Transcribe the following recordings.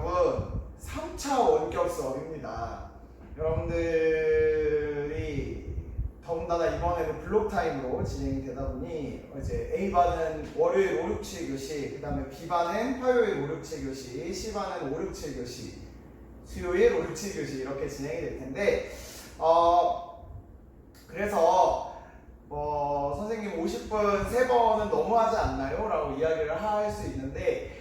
여러분 3차 원격 수업입니다. 여러분들이 더군다나 이번에는 블록 타임으로 진행이 되다 보니 이제 A반은 월요일 5, 6, 7교시, 그 다음에 B반은 화요일 5, 6, 7교시, C반은 5, 6, 7교시, 수요일 5, 6, 7교시 이렇게 진행이 될 텐데 그래서 선생님 50분 3번은 너무하지 않나요? 라고 이야기를 할 수 있는데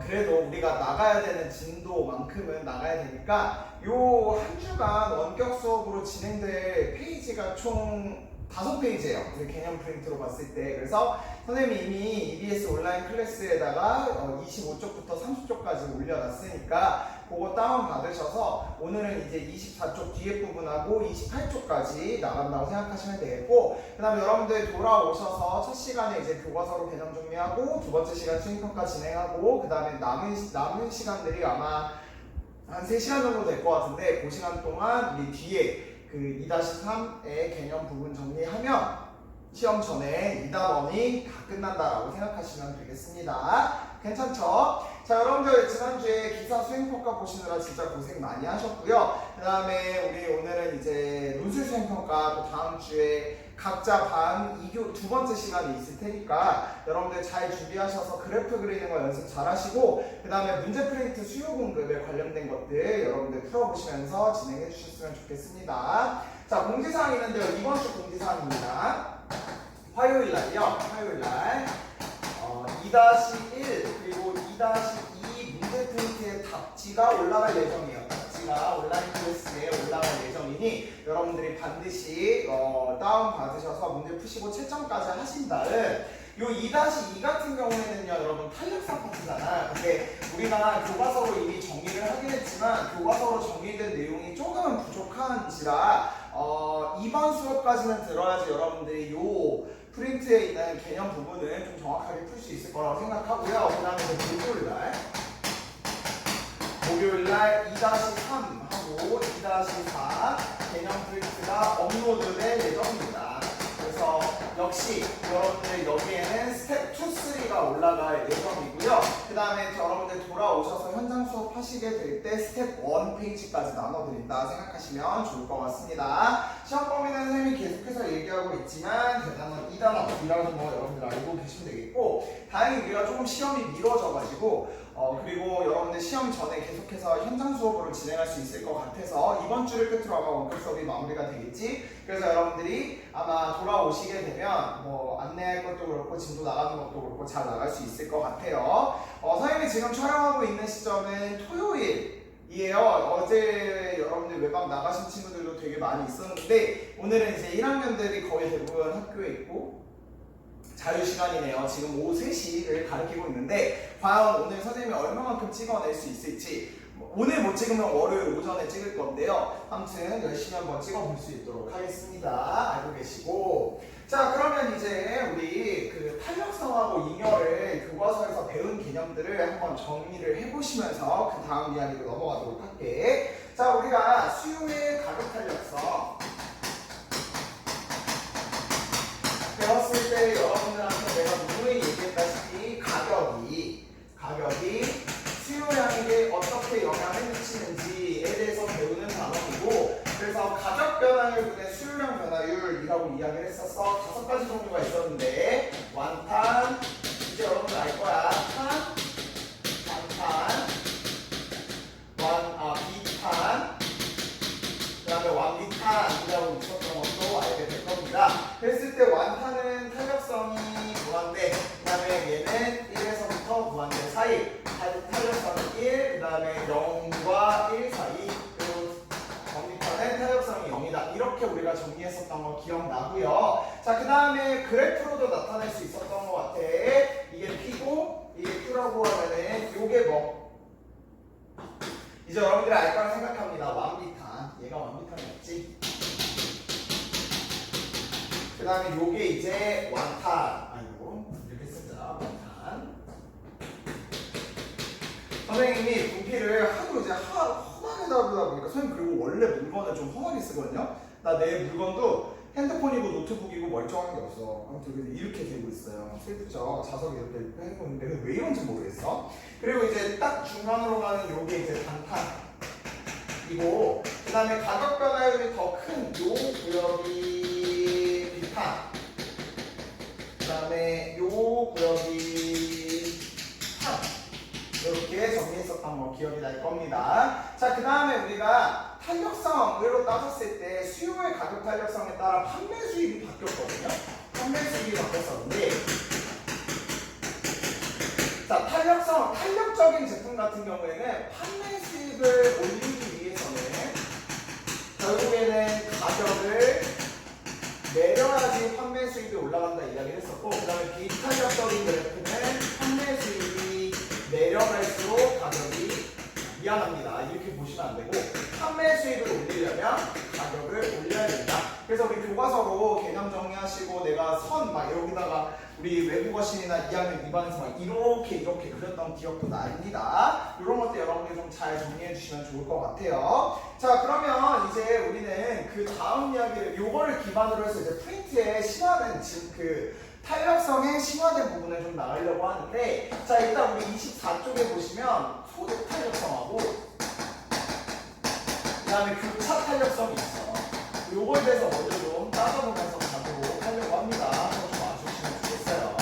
그래도 우리가 나가야 되는 진도만큼은 나가야 되니까 요 한 주간 원격 수업으로 진행될 페이지가 총 5페이지예요. 개념 프린트로 봤을 때. 그래서 선생님이 이미 EBS 온라인 클래스에다가 25쪽부터 30쪽까지 올려놨으니까 그거 다운받으셔서 오늘은 이제 24쪽 뒤에 부분하고 28쪽까지 나간다고 생각하시면 되겠고, 그 다음에 여러분들 돌아오셔서 첫 시간에 이제 교과서로 개념 정리하고 두 번째 시간 수행평가 진행하고 그 다음에 남은 시간들이 아마 한 3시간 정도 될 것 같은데 그 시간 동안 우리 뒤에 그 2-3의 개념 부분 정리하면 시험 전에 2단원이 다 끝난다라고 생각하시면 되겠습니다. 괜찮죠? 자, 여러분들 지난주에 기사 수행평가 보시느라 진짜 고생 많이 하셨고요. 그 다음에 우리 오늘은 이제 논술 수행평가 또 다음 주에 각자 반 2교 두 번째 시간이 있을 테니까 여러분들 잘 준비하셔서 그래프 그리는 거 연습 잘 하시고, 그 다음에 문제 프린트 수요 공급에 관련된 것들 여러분들 풀어보시면서 진행해 주셨으면 좋겠습니다. 자, 공지사항 있는데요. 이번 주 공지사항입니다. 화요일 날이요. 화요일 날 2-1 그리고 2-2 문제 프린트의 답지가 올라갈 예정이에요. 답지가 온라인 클래스에 올라갈 예정이니 여러분들이 반드시 다운 받으셔서 문제 푸시고 채점까지 하신 다음 요 2-2 같은 경우에는요, 여러분 탄력사 파트잖아. 근데 우리가 교과서로 이미 정리를 하긴 했지만 교과서로 정리된 내용이 조금은 부족한지라 이번 수업까지는 들어야지 여러분들이 요 프린트에 있는 개념 부분을 좀 정확하게 풀 수 있을 거라고 생각하고요. 그 다음에 목요일날 2-3 하고 2-4 개념 프린트가 업로드될 예정입니다. 그래서 역시 여러분들 여기에는 스텝 2, 3가 올라갈 예정이고요. 그 다음에 여러분들 돌아오셔서 현장 수업 하시게 될 때 스텝 1 페이지까지 나눠드린다 생각하시면 좋을 것 같습니다. 시험 범위는 선생님이 계속해서 얘기하고 있지만 대단한 2단원이라는 거 여러분들 알고 계시면 되겠고, 다행히 우리가 조금 시험이 미뤄져가지고 그리고 여러분들 시험 전에 계속해서 현장 수업으로 진행할 수 있을 것 같아서 이번 주를 끝으로 아마 원격 수업이 마무리가 되겠지. 그래서 여러분들이 아마 돌아오시게 되면 안내할 것도 그렇고 진도 나가는 것도 그렇고 잘 나갈 수 있을 것 같아요. 선생님이 지금 촬영하고 있는 시점은 토요일이에요. 어제 여러분들 외박 나가신 친구들도 되게 많이 있었는데 오늘은 이제 1학년들이 거의 대부분 학교에 있고 자유시간이네요. 지금 오후 3시를 가르치고 있는데 과연 오늘 선생님이 얼마만큼 찍어낼 수 있을지, 오늘 못 찍으면 월요일 오전에 찍을 건데요. 아무튼 열심히 한번 찍어볼 수 있도록 하겠습니다. 알고 계시고, 자, 그러면 이제 우리 그 탄력성하고 잉여를 교과서에서 배운 개념들을 한번 정리를 해보시면서 그 다음 이야기로 넘어가도록 할게. 자, 우리가 수요의 가격 탄력성 배웠을 때 여러분들한테 내가 누누이 얘기했다시피 가격이 수요량에게 어떻게 영향을 미치는지에 대해서 배우는 단원이고, 그래서 가격 변화율분의 수요량 변화율이라고 이야기를 했었어. 5가지 종류가 있었는데 완탄, 이제 여러분들 알 거야. 비탄, 그 다음에 완비탄이라고 있었던 것도 알게 될 겁니다. 그랬을 때 완탄은 탄력성이 무한대, 그 다음에 얘는 1에서부터 무한대 사이, 탄력성이 1, 그 다음에 0과 1 사이, 그리고 완비탄은 탄력성이 0이다. 이렇게 우리가 정리했었던 거 기억나고요. 자, 그 다음에 그래프로도 나타낼 수 있었던 것 같아. 이게 P고 이게 Q라고 하면은 요게 이제 여러분들이 알 거라 생각합니다. 완비탄, 얘가 완비탄이었지. 그 다음에 요게 이제 완탄. 이렇게 쓰자. 완탄. 선생님이 분필을 하도 이제 험하게 다루다 보니까 선생님, 그리고 원래 물건을 좀 험하게 쓰거든요. 나 내 물건도 핸드폰이고 노트북이고 멀쩡한 게 없어. 아무튼 그래서 이렇게 되고 있어요. 슬프죠. 자석이 이렇게 해고 있는데 왜 이런지 모르겠어. 그리고 이제 딱 중간으로 가는 요게 이제 단탄이고, 그 다음에 가격 변화율이 더 큰 요 구역이 비탄, 그 다음에 요 구역이 탄. 이렇게 정리했었던 거 기억이 날 겁니다. 자, 그 다음에 우리가 탄력성으로 따졌을 때 수요의 가격 탄력성에 따라 판매 수익이 바뀌었거든요. 판매 수익이 바뀌었었는데, 자, 탄력적인 제품 같은 경우에는 판매 수익을 올리기 위해서는 결국에는 가격을 내려야지 판매 수익이 올라간다 이야기를 했었고, 그 다음에 비탄력적인 그래프는 판매 수익이 내려갈수록 가격이 미안합니다. 이렇게 보시면 안 되고, 판매 수익을 올리려면 가격을 올려야 된다. 그래서 우리 교과서로 개념 정리하시고 내가 선 막 여기다가 우리 외국어신이나 2학년 2반에서 막 이렇게 그렸던 기억도 납니다. 이런 것도 여러분들이 좀 잘 정리해 주시면 좋을 것 같아요. 자, 그러면 이제 우리는 그 다음 이야기를 요거를 기반으로 해서 이제 프린트에 심화된 지금 그 탄력성에 심화된 부분을 좀 나가려고 하는데, 자, 일단 우리 24쪽에 보시면 소득 탄력성하고 그 다음에 교차 탄력성이 있어. 요거에 대해서 먼저 좀 따져보면서 가도록 하려고 합니다. 좀 봐주시면 좋겠어요.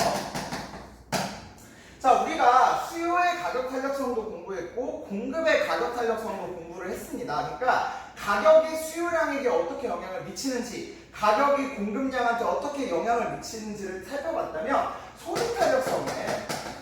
자, 우리가 수요의 가격 탄력성도 공부했고 공급의 가격 탄력성도 공부를 했습니다. 그러니까 가격이 수요량에게 어떻게 영향을 미치는지, 가격이 공급량한테 어떻게 영향을 미치는지를 살펴봤다면 소득 탄력성을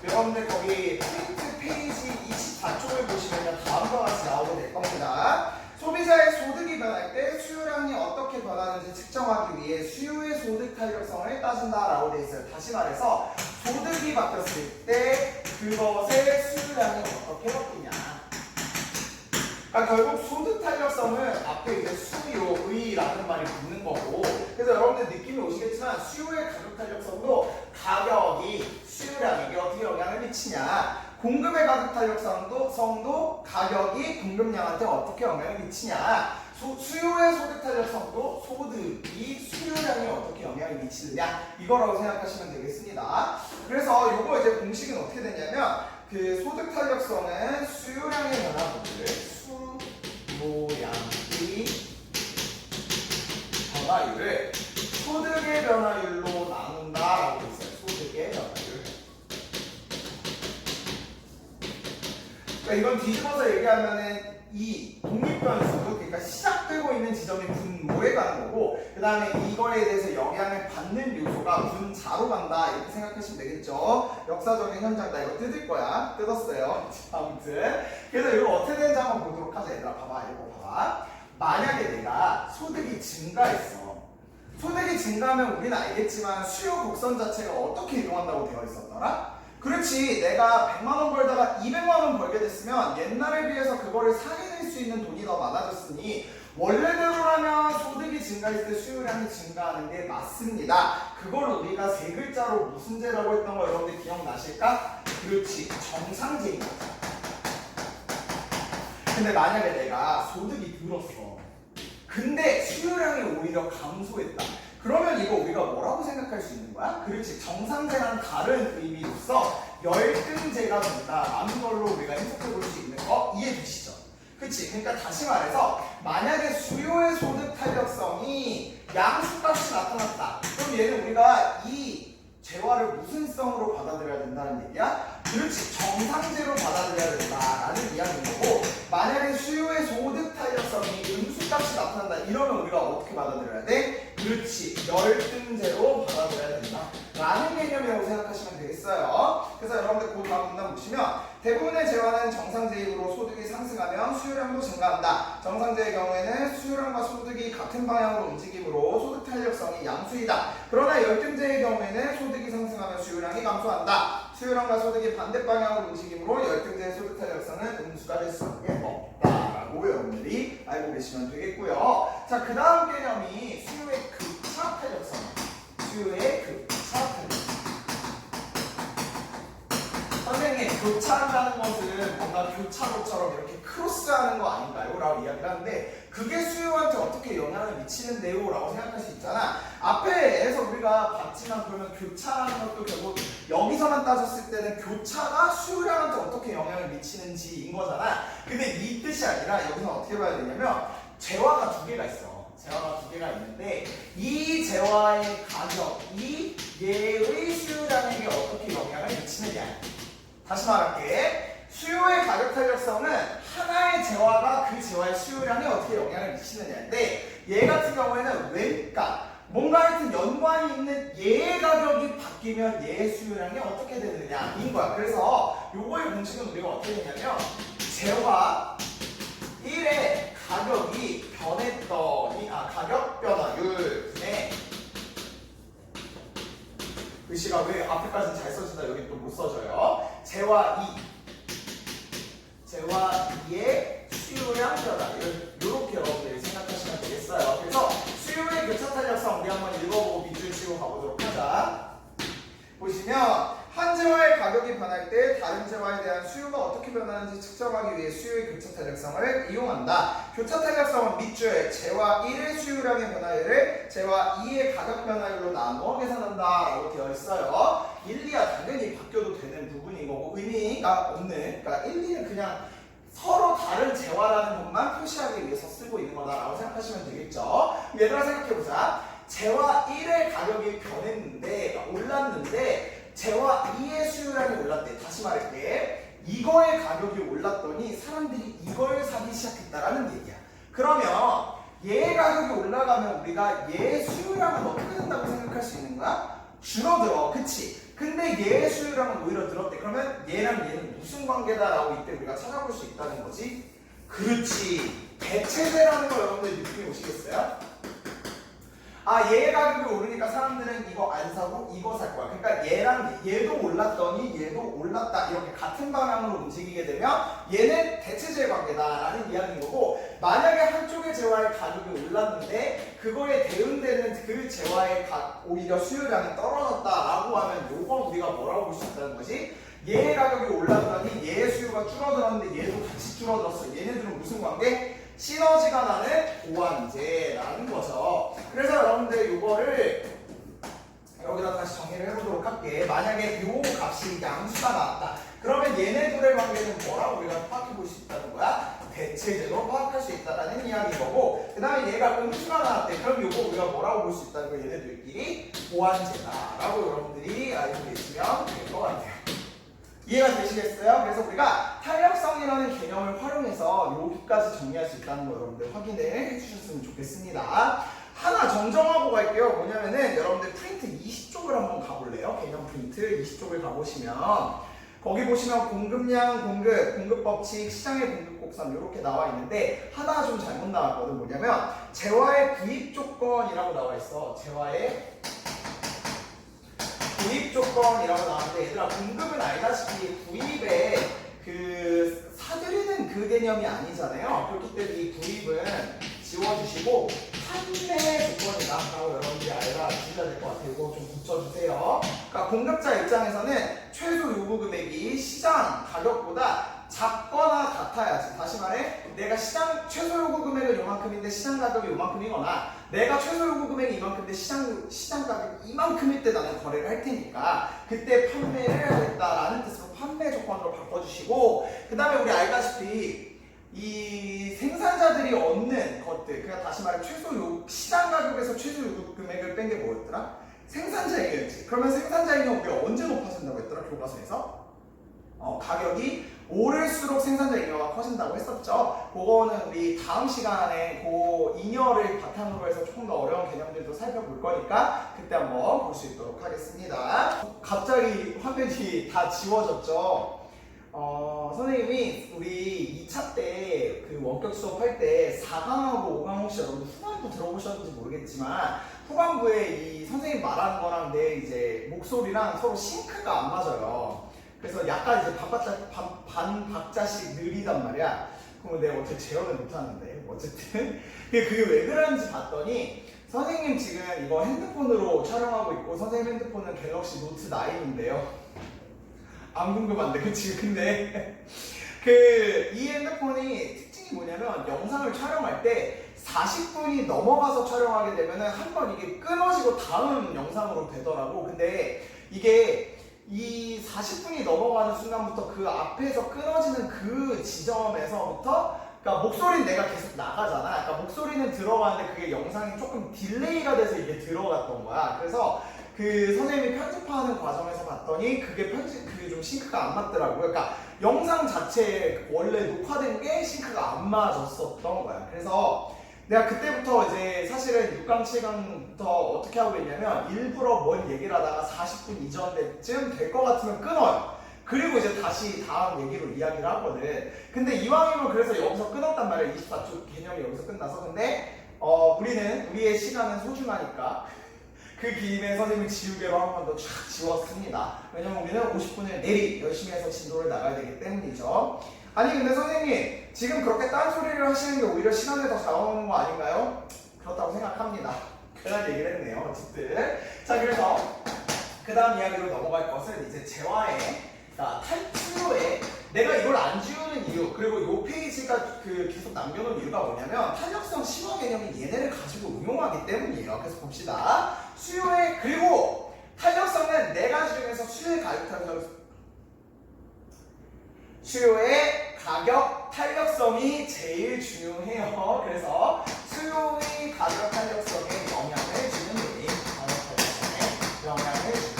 여러분들 거기 프린트 페이지 24쪽을 보시면 다음과 같이 나오게 될 겁니다. 소비자의 소득이 변할 때 수요량이 어떻게 변하는지 측정하기 위해 수요의 소득 탄력성을 따진다라고 되어 있어요. 다시 말해서 소득이 바뀌었을 때 그것의 수요량이 어떻게 바뀌냐. 그러니까 결국 소득 탄력성은 앞에 이제 수요의라는 말이 붙는 거고, 그래서 여러분들 느낌이 오시겠지만 수요의 가격 탄력성도 가격이 수요량에게 어떻게 영향을 미치냐, 공급의 가격 탄력성도 가격이 공급량한테 어떻게 영향을 미치냐, 수요의 소득 탄력성도 소득이 수요량에 어떻게 영향을 미치느냐, 이거라고 생각하시면 되겠습니다. 그래서 요거 이제 공식은 어떻게 되냐면 그 소득 탄력성은 수요량의 변화분을 변화율을 소득의 변화율로 나눈다라고 있어요. 소득의 변화율. 그러니까 이건 뒤집어서 얘기하면은 이 독립변수, 그러니까 시작되고 있는 지점이 분모에 가는 거고, 그 다음에 이거에 대해서 영향을 받는 요소가 분자로 간다, 이렇게 생각하시면 되겠죠. 역사적인 현장, 나 이거 뜯을 거야. 뜯었어요. 아무튼 그래서 이거 어떻게 되는지 한번 보도록 하자. 얘들아 봐봐. 이거 봐봐. 만약에 내가 소득이 증가했어. 소득이 증가하면 우리는 알겠지만 수요 곡선 자체가 어떻게 이동한다고 되어 있었더라? 그렇지, 내가 100만원 벌다가 200만원 벌게 됐으면 옛날에 비해서 그거를 사게 될 수 있는 돈이 더 많아졌으니 원래대로라면 소득이 증가했을 때 수요량이 증가하는 게 맞습니다. 그걸 우리가 세 글자로 무슨 제라고 했던 거 여러분들 기억나실까? 그렇지, 정상제인 거죠. 근데 만약에 내가 소득이 늘었어. 근데 수요량이 오히려 감소했다. 그러면 이거 우리가 뭐라고 생각할 수 있는 거야? 그렇지, 정상제랑 다른 의미로서 열등제가 된다라는 걸로 우리가 해석해 볼 수 있는 거 이해되시죠? 그치? 그러니까 다시 말해서 만약에 수요의 소득 탄력성이 양수값이 나타났다. 그럼 얘는 우리가 이 재화를 무슨 성으로 받아들여야 된다는 얘기야? 그렇지, 정상제로 받아들여야 된다라는 이야기인 거고, 만약에 수요의 소득 탄력성이 음수값이 나타난다 이러면 우리가 어떻게 받아들여야 돼? 그렇지, 열등제로 받아들여야 된다 라는 개념이라고 생각하시면 되겠어요. 그래서 여러분들 그 다음 문단 보시면 대부분의 재화는 정상제이므로 소득이 상승하면 수요량도 증가한다. 정상제의 경우에는 수요량과 소득이 같은 방향으로 움직이므로 소득 탄력성이 양수이다. 그러나 열등제의 경우에는 소득이 상승하면 수요량이 감소한다. 수요량과 소득이 반대 방향으로 움직이므로 열등제의 소득 탄력성은 음수가 될 수밖에 없다라고 여러분들이 알고 계시면 되겠고요. 자, 그 다음 개념이 수요의 급차 탄력성. 수요의 급차 탄력성. 선생님, 교차한다는 것은 뭔가 교차로처럼 이렇게 크로스하는 거 아닌가요? 라고 이야기를 하는데 그게 수요한테 어떻게 영향을 미치는데요? 라고 생각할 수 있잖아. 앞에서 우리가 봤지만 그러면 교차라는 것도 결국 여기서만 따졌을 때는 교차가 수요량한테 어떻게 영향을 미치는지인 거잖아. 근데 이 뜻이 아니라 여기서 어떻게 봐야 되냐면 재화가 두 개가 있어. 재화가 두 개가 있는데 이 재화의 가격이 얘의 수요량에게 어떻게 영향을 미치느냐. 다시 말할게. 수요의 가격 탄력성은 하나의 재화가 그 재화의 수요량에 어떻게 영향을 미치느냐인데 얘 같은 경우에는 외가 뭔가 하여튼 연관이 있는 얘의 가격이 바뀌면 얘의 수요량이 어떻게 되느냐인 거야. 그래서 요거의 공식은 우리가 어떻게 되냐면 재화 1의 가격이 변했더니 가격 변화율에 글씨가 왜 앞에까지는 잘 써진다 여기 또 못 써져요. 재화 2의 수요량 변화율 이렇게 여러분들이 생각하시면 되겠어요. 그래서 수요의 교차 탄력성 우리 한번 읽어보고 밑줄 치고 가보도록 하자. 보시면 한 재화의 가격이 변할 때 다른 재화에 대한 수요가 어떻게 변하는지 측정하기 위해 수요의 교차 탄력성을 이용한다. 교차 탄력성은 밑줄 재화 1의 수요량의 변화율을 재화 2의 가격 변화율로 나누어 계산한다 라고 되어 있어요. 1, 2야 당연히 바뀌어도 되는 부분인 거고 의미가 없는, 그러니까 1, 2는 그냥 서로 다른 재화라는 것만 표시하기 위해서 쓰고 있는 거다라고 생각하시면 되겠죠. 얘들아 생각해보자. 재화 1의 가격이 변했는데 올랐는데 재화 2의 수요량이 올랐대. 다시 말할게. 이거의 가격이 올랐더니 사람들이 이걸 사기 시작했다라는 얘기야. 그러면 얘의 가격이 올라가면 우리가 얘의 수요량은 어떻게 된다고 생각할 수 있는 거야? 줄어들어. 그치? 근데 얘의 수요량은 오히려 늘었대. 그러면 얘랑 얘는 무슨 관계다라고 이때 우리가 찾아볼 수 있다는 거지? 그렇지. 대체제라는 거 여러분들 느낌이 오시겠어요? 얘의 가격이 오르니까 사람들은 이거 안 사고 이거 살 거야. 그러니까 얘랑 얘도 올랐더니 얘도 올랐다. 이렇게 같은 방향으로 움직이게 되면 얘는 대체제 관계다라는 이야기인 거고, 만약에 한쪽의 재화의 가격이 올랐는데 그거에 대응되는 그 재화의 오히려 수요량이 떨어졌다라고 하면 요건 우리가 뭐라고 볼 수 있다는 거지? 얘의 가격이 올랐더니 얘의 수요가 줄어들었는데 얘도 같이 줄어들었어. 얘네들은 무슨 관계? 시너지가 나는 보완제라는 거죠. 그래서 여러분들 이거를 여기다 다시 정리를 해보도록 할게. 만약에 요 값이 양수가 나왔다. 그러면 얘네들의 관계는 뭐라고 우리가 파악해 볼 수 있다는 거야? 대체제로 파악할 수 있다는 이야기인 거고, 그 다음에 얘가 음수가 나왔대. 그럼 요거 우리가 뭐라고 볼 수 있다는 거야? 얘네들끼리 보완제다라고 여러분들이 알고 계시면 될 것 같아요. 이해가 되시겠어요? 그래서 우리가 탄력성이라는 개념을 활용해서 여기까지 정리할 수 있다는 거 여러분들 확인을 해주셨으면 좋겠습니다. 하나 정정하고 갈게요. 뭐냐면은 여러분들 프린트 20쪽을 한번 가볼래요? 개념 프린트 20쪽을 가보시면 거기 보시면 공급량, 공급 법칙, 시장의 공급 곡선 이렇게 나와 있는데 하나 좀 잘못 나왔거든. 뭐냐면 재화의 구입 조건이라고 나와 있어. 재화의 구입 조건이라고 나왔는데 얘들아 공급은 알다시피 구입에 그 사들이는 그 개념이 아니잖아요. 그렇기 때문에 이 구입은 지워주시고 판매 조건이다 라고 여러분들이 알아주셔야 될 것 같아요. 이거 좀 붙여주세요. 그러니까 공급자 입장에서는 최소 요구 금액이 시장 가격보다 작거나 같아야지. 다시 말해 내가 시장 최소 요구 금액은 요만큼인데 시장 가격이 요만큼이거나 내가 최소 요구 금액이 이만큼인데 시장 가격이 이만큼일 때 나는 거래를 할 테니까 그때 판매를 해야겠다라는 뜻으로 판매 조건으로 바꿔주시고, 그 다음에 우리 알다시피 이 생산자들이 얻는 것들, 그냥 다시 말해 시장 가격에서 최소 요구 금액을 뺀 게 뭐였더라? 생산자에게였지. 그러면 생산자에게는 우리가 언제 높아진다고 했더라? 교과서에서 가격이 오를수록 생산자 잉여가 커진다고 했었죠. 그거는 우리 다음 시간에 그 잉여를 바탕으로 해서 조금 더 어려운 개념들도 살펴볼 거니까 그때 한번 볼 수 있도록 하겠습니다. 갑자기 화면이 다 지워졌죠. 선생님이 우리 2차 때 그 원격 수업할 때 4강하고 5강 혹시 여러분들 후반부 들어보셨는지 모르겠지만 후반부에 이 선생님 말하는 거랑 내 이제 목소리랑 서로 싱크가 안 맞아요. 그래서 약간 이제 반 박자씩 느리단 말이야. 그럼 내가 어떻게 재현을 못하는데 어쨌든 그게 왜 그런지 봤더니 선생님 지금 이거 핸드폰으로 촬영하고 있고 선생님 핸드폰은 갤럭시 노트 9인데요. 안 궁금한데, 그치? 근데 그 이 핸드폰이 특징이 뭐냐면 영상을 촬영할 때 40분이 넘어가서 촬영하게 되면은 한번 이게 끊어지고 다음 영상으로 되더라고. 근데 이게 이 40분이 넘어가는 순간부터 그 앞에서 끊어지는 그 지점에서부터, 그러니까 목소리는 내가 계속 나가잖아. 그러니까 목소리는 들어가는데 그게 영상이 조금 딜레이가 돼서 이게 들어갔던 거야. 그래서 그 선생님이 편집하는 과정에서 봤더니 그게 좀 싱크가 안 맞더라고요. 그러니까 영상 자체에 원래 녹화된 게 싱크가 안 맞았었던 거야. 그래서 내가 그때부터 이제 사실은 6강, 7강부터 어떻게 하고 있냐면 일부러 뭔 얘기를 하다가 40분 이전쯤 될 것 같으면 끊어요. 그리고 이제 다시 다음 얘기로 이야기를 하거든. 근데 이왕이면 그래서 여기서 끊었단 말이야. 24초 개념이 여기서 끝나서. 근데 우리의 시간은 소중하니까 그 김에 선생님이 지우개로 한 번 더 쫙 지웠습니다. 왜냐면 우리는 50분을 내리 열심히 해서 진도를 나가야 되기 때문이죠. 아니 근데 선생님 지금 그렇게 딴소리를 하시는 게 오히려 시간을 더 잡아먹는 거 아닌가요? 그렇다고 생각합니다. 그런 얘기를 했네요. 어쨌든 자, 그래서 그 다음 이야기로 넘어갈 것은 이제 재화의 탈출로에 내가 이걸 안 지우는 이유, 그리고 이 페이지가 계속 남겨놓은 이유가 뭐냐면 탄력성 심화 개념이 얘네를 가지고 응용하기 때문이에요. 그래서 봅시다. 수요의, 그리고 탄력성은 네 가지 중에서 수요의 가격 탄력성이 제일 중요해요. 그래서 수요의 가격 탄력성에 영향을 주는 요인, 가격 탄력성에 영향을 주는 요인.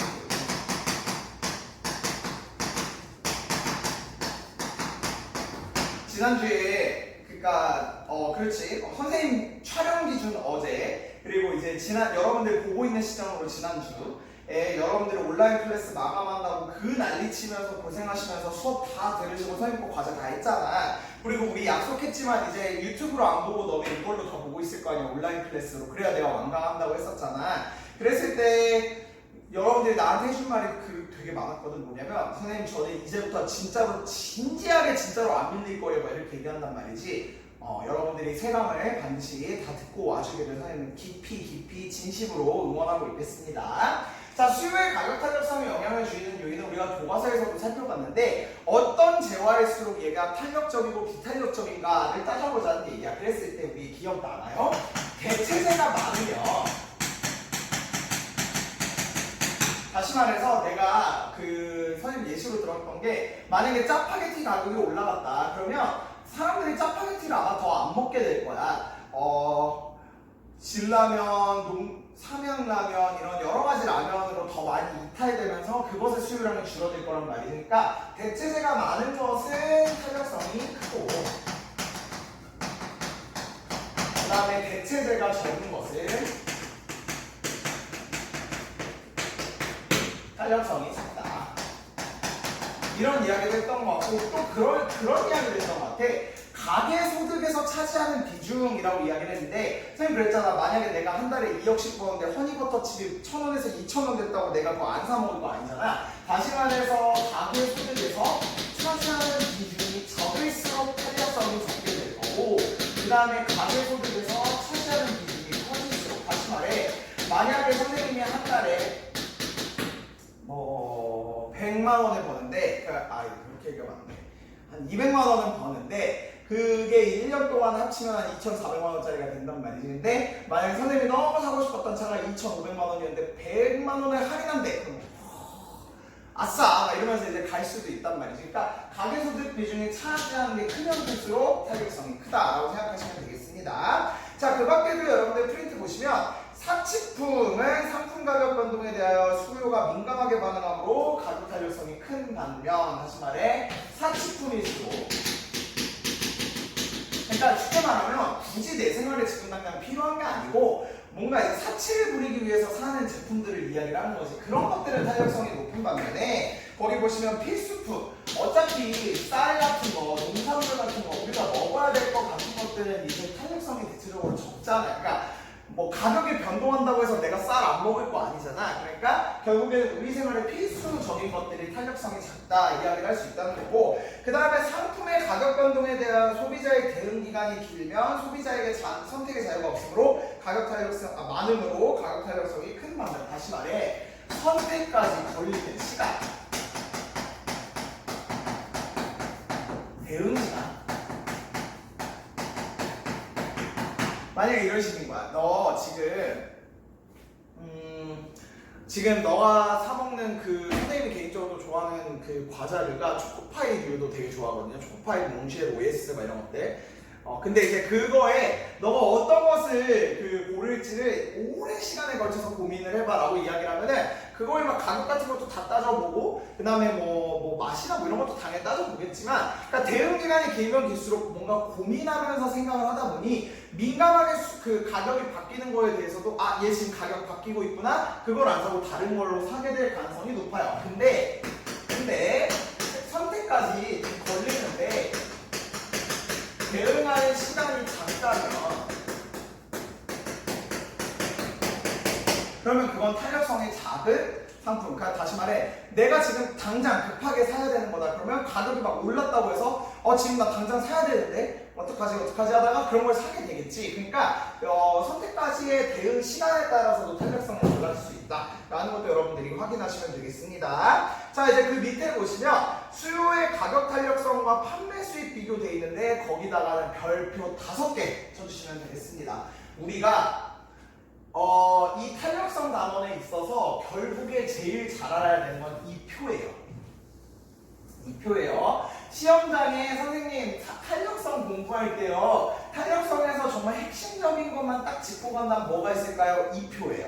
지난주에 그렇지, 선생님 촬영 기준 어제, 그리고 이제 여러분들 보고 있는 시점으로 지난주에 여러분들이 온라인 클래스 마감한다고 그 난리치면서 고생하시면서 수업 다 들으시고 선생님 거 과제 다 했잖아. 그리고 우리 약속했지만 이제 유튜브로 안 보고 너네 이걸로 다 보고 있을 거 아니야, 온라인 클래스로. 그래야 내가 완강한다고 했었잖아. 그랬을 때 여러분들이 나한테 해준 말이 되게 많았거든. 뭐냐면 선생님 저는 이제부터 진짜로 진지하게 진짜로 안 밀릴 거예요 막 이렇게 얘기한단 말이지. 여러분들이 세강을 반드시 다 듣고 와주기를 선생님 깊이 진심으로 응원하고 있겠습니다. 자, 수요의 가격 탄력성에 영향을 주는 요인은 우리가 교과서에서도 살펴봤는데 어떤 재화일수록 얘가 탄력적이고 비탄력적인가를 따져보자는 얘기야. 그랬을 때 우리 기억나나요? 대체재가 많으면, 다시 말해서 내가 선생님 예시로 들었던 게, 만약에 짜파게티 가격이 올라갔다 그러면 사람들이 짜파게티를 아마 더 안 먹게 될 거야. 진라면, 삼양라면 이런 여러 가지 라면으로 더 많이 이탈되면서 그것의 수요량이 줄어들 거란 말이니까 대체재가 많은 것은 탄력성이 크고, 그 다음에 대체재가 적은 것은 탄력성이 작다. 이런 이야기를 했던 것 같고, 또 그런 이야기를 했던 것 같아. 가계소득에서 차지하는 비중이라고 이야기를 했는데, 선생님 그랬잖아. 만약에 내가 한 달에 2억씩 버는데 허니버터칩이 1,000원에서 2,000원 됐다고 내가 그거 안 사 먹을 거 아니잖아. 다시 말해서 가계소득에서 차지하는 비중이 적을수록 탄력성이 적게 될 거고, 그 다음에 가계소득에서 차지하는 비중이 커질수록, 다시 말해 만약에 선생님이 한 달에 100만 원을 버는데, 그렇게 얘기가 맞네. 한 200만 원은 버는데, 그게 1년 동안 합치면 한 2,400만 원짜리가 된단 말이지. 근데 만약에 선생님이 너무 사고 싶었던 차가 2,500만 원이었는데 100만 원을 할인한대. 그럼 아싸! 이러면서 이제 갈 수도 있단 말이지. 그러니까 가계소득 비중이 차지하는 게 크면 클수록 탄력성이 크다라고 생각하시면 되겠습니다. 자, 그 밖에도 여러분들 프린트 보시면 사치품은 상품 가격 변동에 대하여 수요가 민감하게 반응하므로 가격 탄력성이 큰 반면, 다시 말해 사치품일수록, 그러니까 쉽게 말하면 굳이 내 생활에 지금 당장 필요한 게 아니고 뭔가 이제 사치를 부리기 위해서 사는 제품들을 이야기를 하는 거지. 그런 것들은 탄력성이 높은 반면에, 거기 보시면 필수품, 어차피 쌀 같은 거, 농산물 같은 거 우리가 먹어야 될 것 같은 것들은 이제 탄력성이 대체적으로 적잖아요. 그러니까 뭐 가격이 변동한다고 해서 내가 쌀 안 먹을 거 아니잖아. 그러니까 결국에는 우리 생활에 필수적인 것들이 탄력성이 작다 이야기를 할 수 있다는 거고, 그 다음에 상품의 가격 변동에 대한 소비자의 대응 기간이 길면 소비자에게 선택의 자유가 없으므로 많음으로 가격 탄력성이 큰 반면, 다시 말해 선택까지 걸리는 시간, 대응시간. 만약에 이런 식인 거야. 너 지금 너가 사 먹는 그 선생님이 개인적으로 좋아하는 그 과자류가 초코파이류도 되게 좋아하거든요. 초코파이, 몽쉘, OS 막 이런 것들. 근데 이제 그거에 너가 어떤 것을 고를지를 오랜 시간에 걸쳐서 고민을 해봐라고 이야기를 하면은 그거에 막 가격 같은 것도 다 따져보고 그 다음에 뭐 맛이나 뭐 이런 것도 당연히 따져보겠지만 그러니까 대응 기간이 길면 길수록 뭔가 고민하면서 생각을 하다 보니 민감하게 그 가격이 바뀌는 거에 대해서도 얘 지금 가격 바뀌고 있구나 그걸 안 사고 다른 걸로 사게 될 가능성이 높아요. 근데 선택까지 좀 걸리는데 대응하는 시간이 작다면 그러면 그건 탄력성이 작은 상품. 그러니까 다시 말해 내가 지금 당장 급하게 사야 되는 거다. 그러면 가격이 막 올랐다고 해서 지금 나 당장 사야 되는데 어떡하지 하다가 그런 걸 사게 되겠지. 그러니까 선택까지의 대응 시간에 따라서도 탄력성이 달라질 수 있다 라는 것도 여러분들이 확인하시면 되겠습니다. 자, 이제 그 밑에 보시면 수요의 가격 탄력성과 판매 수익 비교되어 있는데 거기다가는 별표 5개 쳐주시면 되겠습니다. 우리가 이 탄력성 단원에 있어서 결국에 제일 잘 알아야 되는 건 이 표예요. 이 표예요. 시험장에 선생님 탄력성 공부할 때요. 탄력성에서 정말 핵심적인 것만 딱 짚고 간다면 뭐가 있을까요? 이 표예요.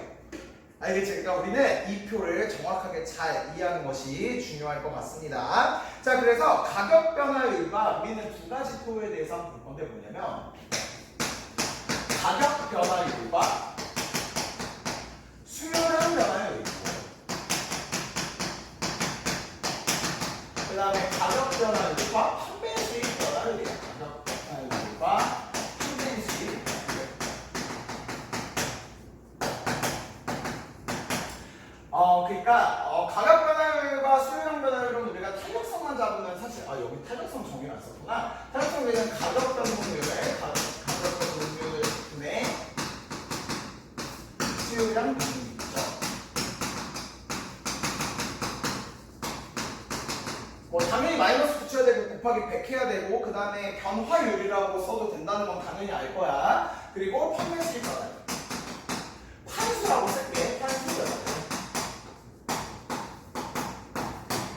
알겠죠? 그러니까 우리는 이 표를 정확하게 잘 이해하는 것이 중요할 것 같습니다. 자, 그래서 가격 변화율과 우리는 두 가지 표에 대해서 한번 볼 건데 뭐냐면 가격 변화율과 수요량 변화율이 있고 그 다음에 가격 변화율과 판매 수익 변화율이에요. 가격 변화율과 판매 수익 변화율. 그러니까 가격 변화율과 수요량 변화율은 우리가 탄력성만 잡으면 사실 여기 탄력성 정의를 안 썼구나. 탄력성 우리는 가격 변동률을 가격 변동률분의 수요량 변동률. 당연히 마이너스 붙여야 되고 곱하기 100 해야 되고 그 다음에 변화율이라고 써도 된다는 건 당연히 알 거야. 그리고 판매 수익 변화율. 판수라고 쓸게. 판수잖아.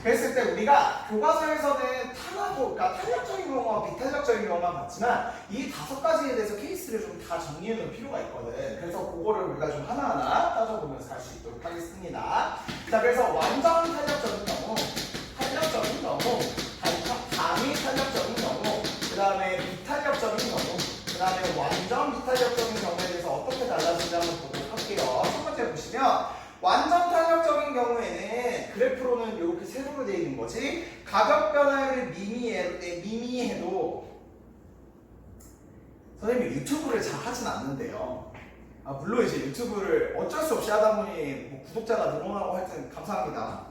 그랬을 때 우리가 교과서에서는 그러니까 탄력적인 경우와 비탄력적인 경우만 봤지만 이 5가지에 대해서 케이스를 좀 다 정리해 둘 필요가 있거든. 그래서 그거를 우리가 좀 하나하나 따져보면서 갈 수 있도록 하겠습니다. 자, 그래서 완전 탄력적인 경우 단위 탄력적인 경우, 그 다음에 비탄력적인 경우, 그 다음에 완전 비탄력적인 경우에 대해서 어떻게 달라지는지 한번 보도록 할게요. 첫 번째 보시면 완전 탄력적인 경우에는 그래프로는 이렇게 세로로 되어 있는 거지. 가격 변화율을 미미해도 선생님이 유튜브를 잘 하진 않는데요. 물론 이제 유튜브를 어쩔 수 없이 하다 보니 뭐 구독자가 늘어나고 하여튼 감사합니다.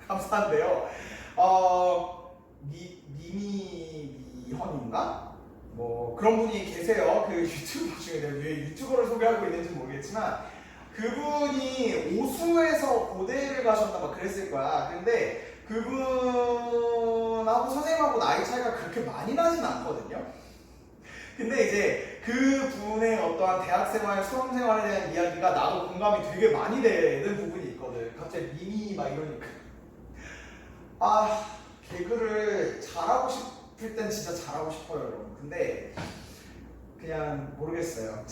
감사한데요. 미미현인가? 뭐 그런 분이 계세요. 그 유튜버 중에 내가 왜 유튜버를 소개하고 있는지 모르겠지만 그분이 오수에서 고대를 가셨나 막 그랬을 거야. 근데 그분하고 선생님하고 나이 차이가 그렇게 많이 나진 않거든요. 근데 이제 그 분의 어떠한 대학생활, 수험생활에 대한 이야기가 나도 공감이 되게 많이 되는 부분이 있거든. 갑자기 미미 막 이러니까 개그를 잘하고 싶을 땐 진짜 잘하고 싶어요, 여러분. 근데 그냥 모르겠어요.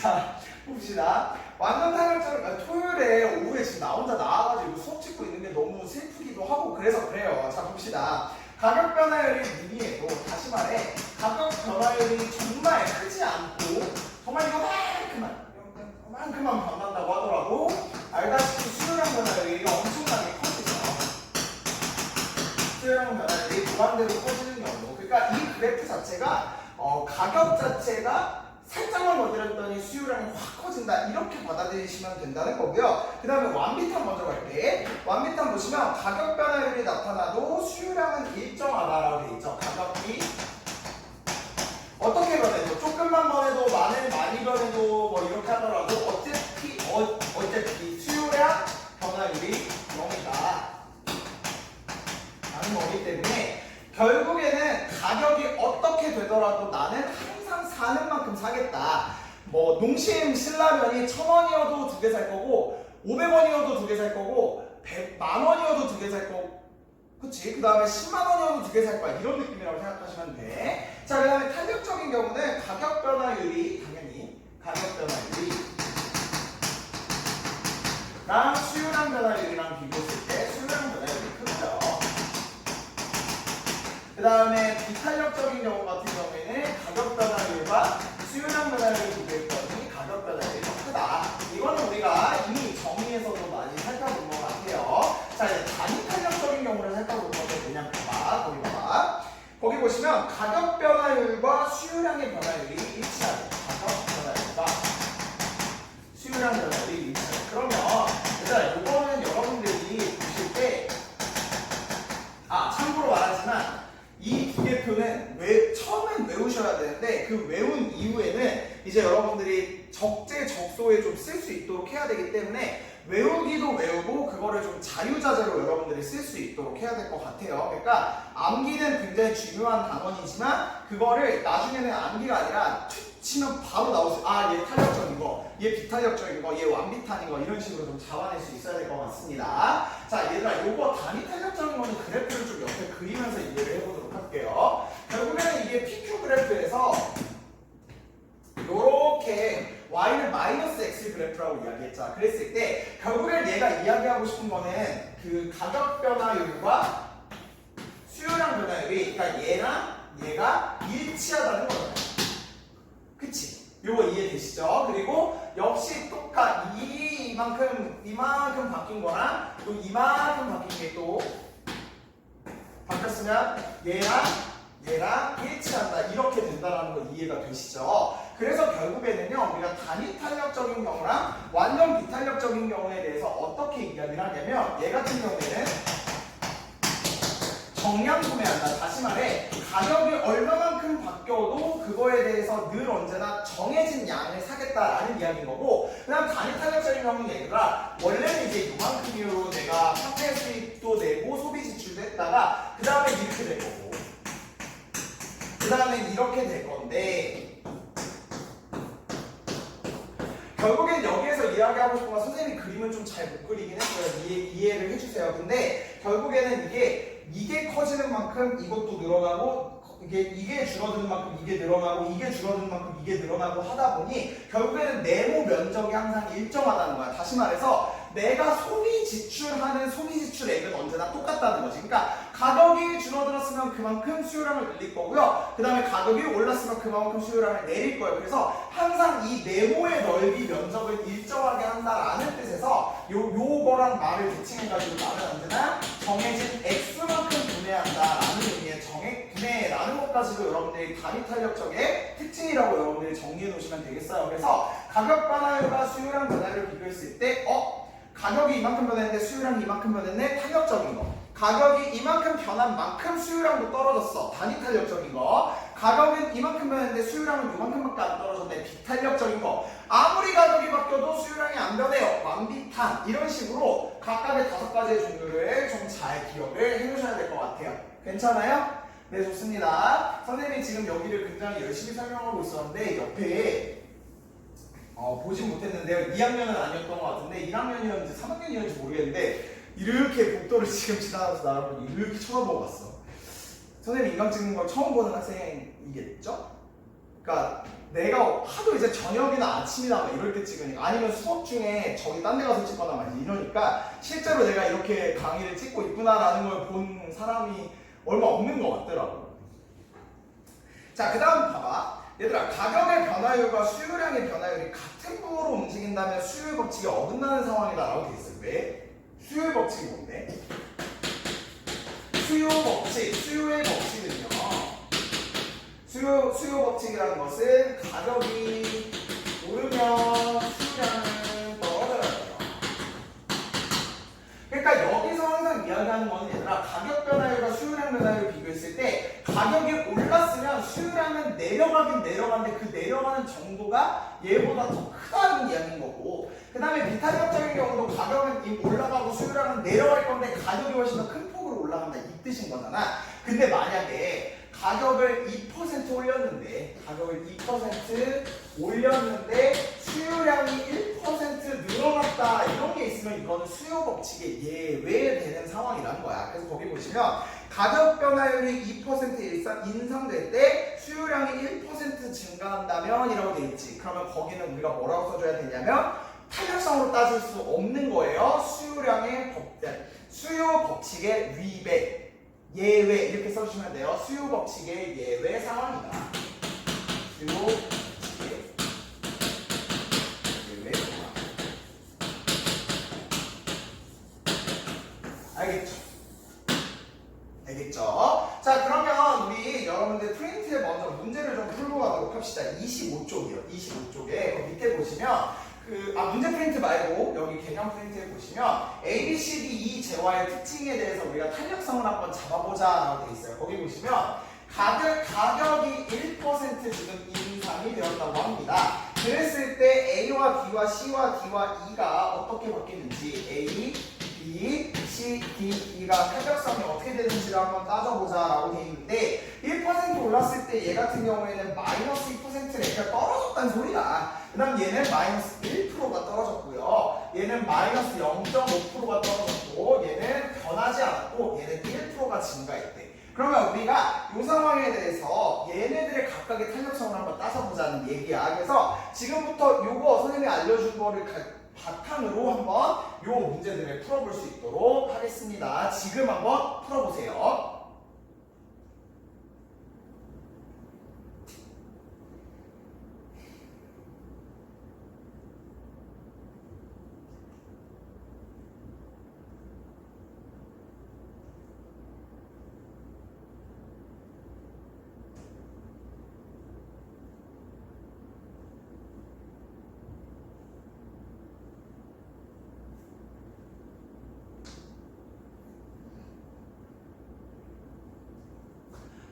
자, 봅시다. 완전 탄력적인 토요일에 오후에 지금 나 혼자 나와가지고 수업 찍고 있는 게 너무 슬프기도 하고 그래서 그래요. 자, 봅시다. 가격 변화율이 미미해도 다시 말해 가격 변화율이 정말 크지 않고 정말 이만큼만 변한다고 하더라도 알다시피 수요량 변화율이 엄청나게 커지죠. 수요량 변화율이 무한대로 커지는 경우, 그러니까 이 그래프 자체가 가격 자체가 살짝만 건드렸더니 수요량이 확 커진다, 이렇게 받아들이시면 된다는 거고요. 그 다음에 완비탄 먼저 갈게. 완비탄 보시면 가격 변화율이 나타나도 수요량은 일정하다라고 되어 있죠. 가격이 어떻게 변해도 조금만 변해도 많이 변해도 뭐 이렇게 하더라도 어차피 수요량 변화율이 0이다 라는 거기 때문에 가격이 어떻게 되더라도 나는 항상 사는 만큼 사겠다. 뭐 농심 신라면이 1,000원이어도 2개 살 거고 500원이어도 2개 살 거고 100만 원이어도 2개 살 거고 그치? 그 다음에 10만 원이어도 2개 살 거야. 이런 느낌이라고 생각하시면 돼. 자, 그 다음에 탄력적인 경우는 가격 변화율이 당연히 가격 변화율이 랑 수요량 변화율이랑 비교했을 때 수요량 변화율이 크고요. 그 다음에 비탄력적인 경우 같은 경우에는 가격 변화율과 수요량 변화율을 비교했더니 가격 변화율이 더 크다. 이거는 우리가 이미 정의에서도 많이 살펴본 것 같아요. 자, 이제 단위 탄력적인 경우를 살펴볼 건데 그냥 봐봐. 거기 봐봐. 거기 보시면 가격 변화율과 수요량의 변화율이 일치하죠. 가격 변화율과 수요량 변화율이 일치하죠. 그러면 얘들아, 이거는 여러분들이 보실 때 참고로 말하지만 이 두 개 표는 처음엔 외우셔야 되는데 그 외운 이후에는 이제 여러분들이 적재적소에 좀 쓸 수 있도록 해야 되기 때문에 외우기도 외우고 그거를 좀 자유자재로 여러분들이 쓸 수 있도록 해야 될 것 같아요. 그러니까 암기는 굉장히 중요한 단원이지만 그거를 나중에는 암기가 아니라 툭 치면 바로 나올 수 얘 탄력적인 거, 얘 비탄력적인 거, 얘 완비탄인 거 이런 식으로 좀 잡아낼 수 있어야 될 것 같습니다. 자, 얘들아, 요거 단위 탄력적인 거는 그래프를 좀 옆에 그리면서 이해를 해보도록 할게요. 결국에는 이게 PQ 그래프에서 요렇게 y는 마이너스 x 그래프라고 이야기했잖아. 그랬을 때 결국에 얘가 이야기하고 싶은 거는 그 가격 변화율과 수요량 변화율이 그러니까 얘랑 얘가 일치하다는 거잖아요. 그치? 요거 이해되시죠? 그리고 역시 이만큼 바뀐 거랑 또 이만큼 바뀐 게 또 바뀌었으면 얘랑 일치한다. 이렇게 된다는 거 이해가 되시죠? 그래서 결국에는요, 우리가 단위 탄력적인 경우랑 완전 비탄력적인 경우에 대해서 어떻게 이야기를 하냐면 얘 같은 경우에는 정량 구매한다. 다시 말해 가격이 얼마만큼 바뀌어도 그거에 대해서 늘 언제나 정해진 양을 사겠다라는 이야기인 거고, 그 다음 단위 탄력적인 경우는 얘들아 원래는 이제 이만큼으로 내가 화폐 수입도 내고 소비 지출도 했다가 그 다음에 이렇게 될 거고 그 다음에 이렇게 될 건데, 결국엔 여기에서 이야기하고 싶은 건 선생님이 그림을 좀 잘 못 그리긴 했어요. 이해를 해주세요. 근데 결국에는 이게 커지는 만큼 이것도 늘어나고 이게 줄어드는 만큼 이게 늘어나고 이게 줄어드는 만큼 이게 늘어나고 하다 보니 결국에는 네모 면적이 항상 일정하다는 거야. 다시 말해서 내가 소비 지출하는 소비 지출액은 언제나 똑같다는 거지. 그러니까 가격이 줄어들었으면 그만큼 수요량을 늘릴 거고요. 그 다음에 가격이 올랐으면 그만큼 수요량을 내릴 거예요. 그래서 항상 이 네모의 넓이 면적을 일정하게 한다라는 뜻에서 요거랑 말을 대칭해가지고 나는 언제나 정해진 X만큼 분해한다라는 의미의 분해라는 것까지도 여러분들이 단위 탄력적의 특징이라고 여러분들이 정리해 놓으시면 되겠어요. 그래서 가격 변화율과 수요량 변화율을 비교했을 때 가격이 이만큼 변했는데 수요량이 이만큼 변했네. 탄력적인 거. 가격이 이만큼 변한 만큼 수요량도 떨어졌어. 단위 탄력적인 거. 가격은 이만큼 변했는데 수요량은 이만큼밖에 안 떨어졌네. 비탄력적인 거. 아무리 가격이 바뀌어도 수요량이 안 변해요. 완비탄. 이런 식으로 각각의 5가지의 종류를 좀 잘 기억을 해주셔야 될 것 같아요. 괜찮아요? 네, 좋습니다. 선생님이 지금 여기를 굉장히 열심히 설명하고 있었는데 옆에 보진 못했는데요. 2학년은 아니었던 것 같은데 1학년이었는지 3학년이었는지 모르겠는데 이렇게 복도를 지금 지나가서 나를 이렇게 쳐다보고 갔어. 선생님 인강 찍는 걸 처음 보는 학생이겠죠? 그러니까 내가 하도 이제 저녁이나 아침이나 막 이럴 때 찍으니까, 아니면 수업 중에 저기 딴 데 가서 찍거나 막 이러니까 실제로 내가 이렇게 강의를 찍고 있구나라는 걸 본 사람이 얼마 없는 것 같더라고. 자, 그 다음 봐봐. 얘들아, 가격의 변화율과 수요량의 변화율이 같은 부호로 움직인다면 수요의 법칙이 어긋나는 상황이다라고 돼 있어요. 왜? 수요의 법칙이 뭔데? 수요의 법칙은요. 수요 법칙이라는 것은 가격이 오르면 수요량은 떨어져요. 그러니까 여기서 항상 이야기하는 거는 얘들아, 가격 변화율과 수요량 변화율을 비교했을 때 가격이 올랐으면 수요량은 내려가긴 내려가는데 그 내려가는 정도가 얘보다 더 크다는 이야기인 거고, 그 다음에 비탄력적인 경우도 가격은 올라가고 수요량은 내려갈 건데 가격이 훨씬 더 큰 폭으로 올라간다 이 뜻인 거잖아. 근데 만약에 가격을 2% 올렸는데 수요량이 1% 늘어났다 이런 게 있으면 이거는 수요 법칙에 예외되는 상황이라는 거야. 그래서 거기 보시면 가격 변화율이 2% 인상될 때 수요량이 1% 증가한다면 이라고 돼 있지. 그러면 거기는 우리가 뭐라고 써줘야 되냐면 탄력성으로 따질 수 없는 거예요. 수요 법칙의 위배, 예외 이렇게 써주시면 돼요. 수요 법칙의 예외 상황이다. 수요 법칙의 예외 상황. 알겠죠? 자, 그러면 우리 여러분들 프린트에 먼저 문제를 좀 풀고 가도록 합시다. 25쪽이요. 25쪽에 밑에 보시면 문제 프린트 말고 여기 개념 프린트에 보시면 A, B, C, D, E 재화의 특징에 대해서 우리가 탄력성을 한번 잡아보자 라고 되어 있어요. 거기 보시면 가격이 1% 지금 인상이 되었다고 합니다. 그랬을 때 A와 B와 C와 D와 E가 어떻게 바뀌는지 A, B, C, D, E가 탄력성이 어떻게 되는지를 한번 따져보자 라고 되어 있는데 1% 올랐을 때 얘 같은 경우에는 마이너스 2%가 떨어졌다는 소리야. 그 다음 얘는 마이너스 1%가 떨어졌고요. 얘는 마이너스 0.5%가 떨어졌고 얘는 변하지 않았고 얘는 1%가 증가했대. 그러면 우리가 이 상황에 대해서 얘네들의 각각의 탄력성을 한번 따져보자는 얘기야. 그래서 지금부터 요거 선생님이 알려준 거를 바탕으로 한번 요 문제들을 풀어볼 수 있도록 하겠습니다. 지금 한번 풀어보세요.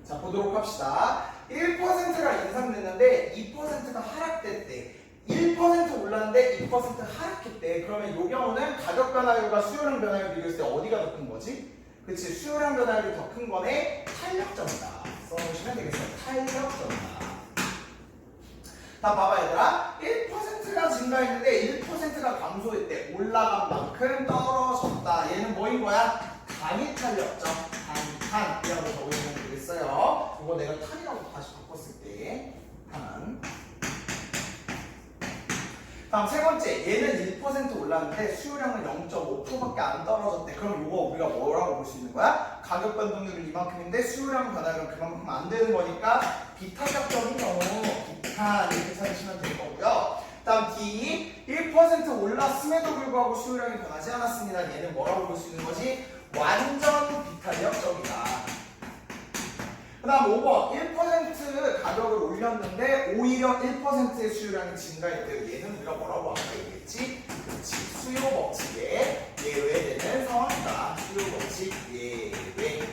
자, 보도록 합시다. 1%가 인상됐는데 2%가 하락됐대. 1% 올랐는데 2% 하락했대. 그러면 이 경우는 가격 변화율과 수요량 변화율 비교했을 때 어디가 더 큰 거지? 그치, 수요량 변화율이 더 큰 거네. 탄력점이다. 써놓으시면 되겠어요. 탄력점이다. 다 봐봐 얘들아. 1%가 증가했는데 1%가 감소했대. 올라간 만큼 떨어졌다. 얘는 뭐인 거야? 단위 탄력점. 탄이라고 적으시면 되겠어요. 이거 내가 탄이라고 다시 바꿨을 때 탄. 다음 세 번째, 얘는 1% 올랐는데 수요량은 0.5%밖에 안 떨어졌대. 그럼 이거 우리가 뭐라고 볼 수 있는 거야? 가격 변동률은 이만큼인데 수요량 변화율은 그만큼 안 되는 거니까 비탄력적인 경우 비탄 이렇게 찾으시면 될 거고요. 다음 D, 1% 올랐음에도 불구하고 수요량이 변하지 않았습니다. 얘는 뭐라고 볼 수 있는 거지? 완전 비탄력적이다. 그 다음 5번 1% 가격을 올렸는데 오히려 1%의 수요량이 증가했대요. 얘는 우리가 뭐라고 아까 얘기했지? 그렇지, 수요 법칙에 예외되는 상황이다. 수요 법칙 예외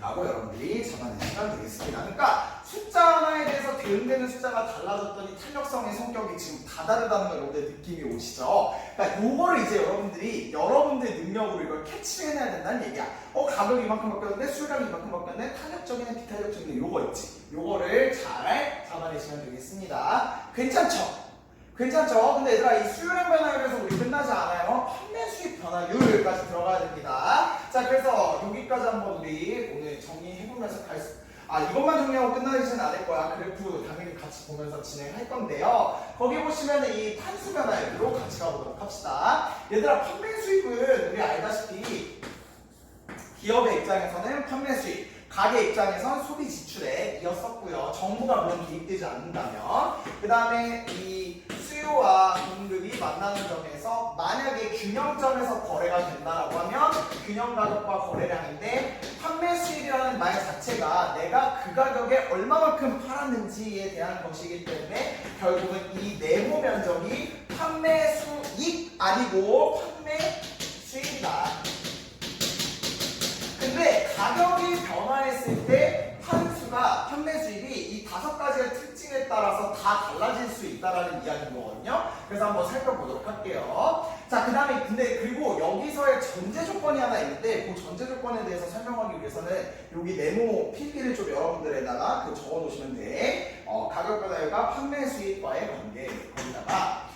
라고 여러분들이 잡아내시면 되겠습니다. 그러니까 숫자 하나에 대해서 대응되는 숫자가 달라졌더니 탄력성의 성격이 지금 다 다르다는 걸 여러분들 느낌이 오시죠? 그러니까 요거를 이제 여러분들의 능력으로 이걸 캐치해내야 된다는 얘기야. 가격이 이만큼 바뀌었는데 수요량이 이만큼 바뀌었는데 탄력적이나 비탄력적이나 요거 있지. 요거를 잘 잡아내시면 되겠습니다. 괜찮죠? 괜찮죠? 근데 얘들아 이 수요량 변화율에서 우리 끝나지 않아요. 판매 수익 변화율까지 들어가야 됩니다. 자, 그래서 여기까지 한번 우리 오늘 정리해보면서 이것만 정리하고 끝나지는 않을 거야. 그래프 당연히 같이 보면서 진행할 건데요. 거기 보시면 이 판수 변화율로 같이 가보도록 합시다. 얘들아 판매 수익은 우리 알다시피 기업의 입장에서는 판매 수익, 가게 입장에서는 소비 지출에 이었었고요. 정부가 물론 개입되지 않는다면 그 다음에 이 수요와 공급이 만나는 점에서 만약에 균형점에서 거래가 된다라고 하면 균형 가격과 거래량인데 판매 수익이라는 말 자체가 내가 그 가격에 얼마만큼 팔았는지에 대한 것이기 때문에 결국은 이 네모 면적이 판매 수익 아니고 판매 수익이다. 근데 가격이 변화했을 때 판매 수익이 이 5가지의 특징에 따라서 다 달라질 수 있다는 이야기인 거거든요. 그래서 한번 살펴보도록 할게요. 자, 그 다음에 근데 그리고 여기서의 전제 조건이 하나 있는데 그 전제 조건에 대해서 설명하기 위해서는 여기 네모 PP를 좀 여러분들에다가 그 적어 놓으시면 돼. 가격 변화율과 판매 수익과의 관계. 거기다가